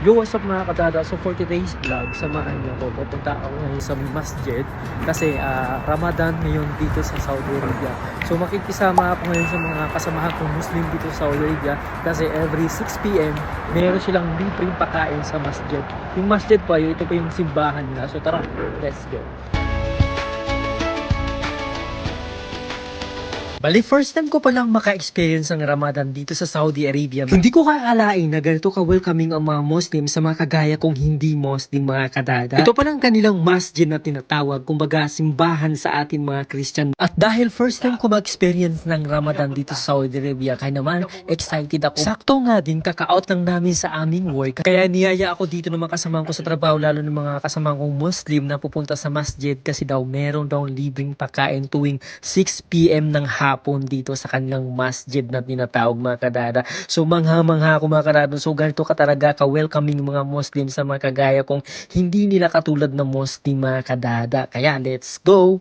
Yo, what's up mga kadada? So for today's vlog, samahan niyo ko. Pupunta ako ngayon sa masjid kasi Ramadan ngayon dito sa Saudi Arabia. So makikisama ako ngayon sa mga kasamahan kong Muslim dito sa Saudi Arabia kasi every 6 PM meron silang libreng pakain sa masjid. Yung masjid pa yun, ito pa yung simbahan nila. So tara, let's go. Bali, first time ko palang maka-experience ng Ramadan dito sa Saudi Arabia. Hindi ko kaalain na ganito ka-welcoming ang mga Muslim sa mga kagaya kong hindi Muslim mga kadada. Ito palang kanilang masjid na tinatawag, kumbaga simbahan sa atin mga Christian. At dahil first time ko ma-experience ng Ramadan dito sa Saudi Arabia, kaya naman excited ako. Sakto nga din, kaka-out lang namin sa aming work. Kaya niyaya ako dito ng mga kasamahan ko sa trabaho, lalo ng mga kasamahan kong Muslim na pupunta sa masjid kasi daw meron daw libreng pagkain tuwing 6 PM ng hapon dito sa kanilang masjid na tinatawag mga kadada. So mangha-mangha ako mga kadada. So ganito ka talaga ka-welcoming mga Muslim sa mga kagaya kung hindi nila katulad ng Muslim mga kadada. Kaya let's go!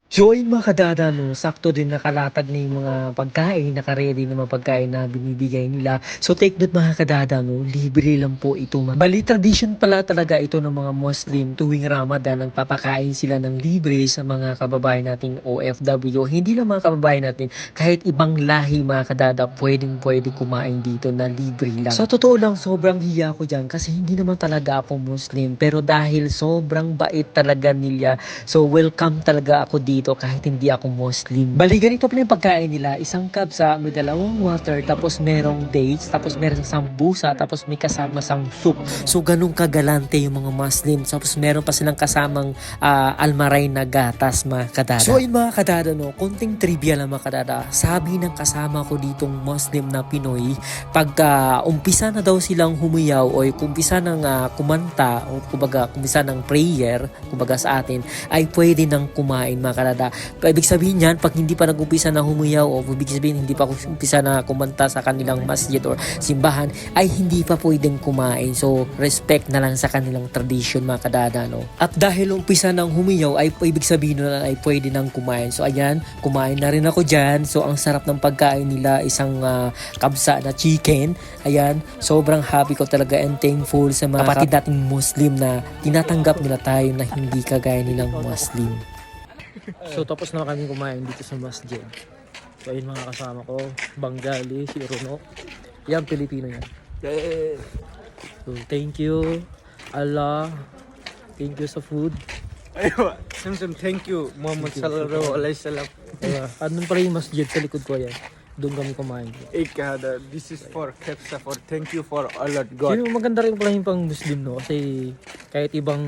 So ayun mga kadada, no, sakto din nakalatag na yung mga pagkain, naka-ready na mga pagkain na binibigay nila. So take note mga kadada, no, libre lang po ito. Bali, tradition pala talaga ito ng mga Muslim tuwing Ramadan, nagpapakain sila ng libre sa mga kababayan nating OFW. Hindi lang mga kababayan natin, kahit ibang lahi mga kadada, pwedeng kumain dito na libre lang. So totoo lang, sobrang hiya ko dyan kasi hindi naman talaga ako Muslim. Pero dahil sobrang bait talaga nila, so welcome talaga ako dito kahit hindi ako Muslim. Bali, ganito pa yung pagkain nila. Isang kabsa, may dalawang water, tapos merong dates, tapos merong sambusa, tapos may kasama sang soup. So, ganun kagalante yung mga Muslim. Tapos meron pa silang kasamang almaray na gatas, mga kadada. So, ayun mga kadada, no, konting trivia lang mga kadada. Sabi ng kasama ko ditong Muslim na Pinoy, pag umpisa na daw silang humiyaw o umpisa ng kumanta o kumbaga umpisa ng prayer, kumbaga sa atin, ay pwede nang kumain mga kadada. Ibig sabihin yan, pag hindi pa nag-umpisa na humiyaw o ibig sabihin hindi pa umpisa na kumanta sa kanilang masjid or simbahan, ay hindi pa pwedeng kumain. So, respect na lang sa kanilang tradition mga kadada, no? At dahil umpisa nang humiyaw, ay ibig sabihin na ay pwede nang kumain. So, ayan, kumain na rin ako dyan. So, ang sarap ng pagkain nila, isang kabsa na chicken. Ayan, sobrang happy ko talaga and thankful sa mga kapatid nating Muslim na tinatanggap nila tayo na hindi kagaya nilang Muslim. So tapos na kami kumain dito sa masjid. So ayun mga kasama ko, Bengali, si Rono. Yan, Pilipino yan. So thank you Allah. Thank you sa food. Aywa, Samsung, thank you Muhammad sallallahu alaihi wasallam. Andun pala yung masjid sa likod ko yan. Doon kami kumain. Ikada, this is for Kepsa, for thank you for Allah God. Sino maganda rin pala yung pang Muslim, no? Kasi kahit ibang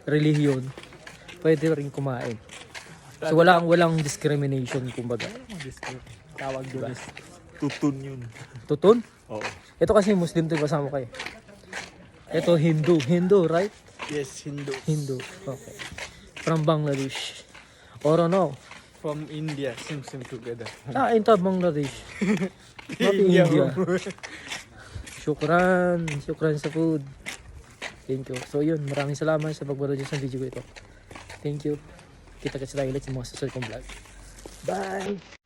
relihiyon, pwede rin kumain. So walang discrimination kumbaga. Tawag doon. Tutun yun. Tutun? Oo. Ito kasi Muslim to, kasama kayo. Ito Hindu, right? Yes, Hindu. Hindu. Okay. From Bangladesh. Or no? From India, Samsung together. Into Bangladesh. Not India. Shukran sa food. Thank you. So yun, maraming salamat sa pagbaroon sa video ko ito. Thank you. Kita-kits tayo ulit sa mga susunod kong vlog. Bye!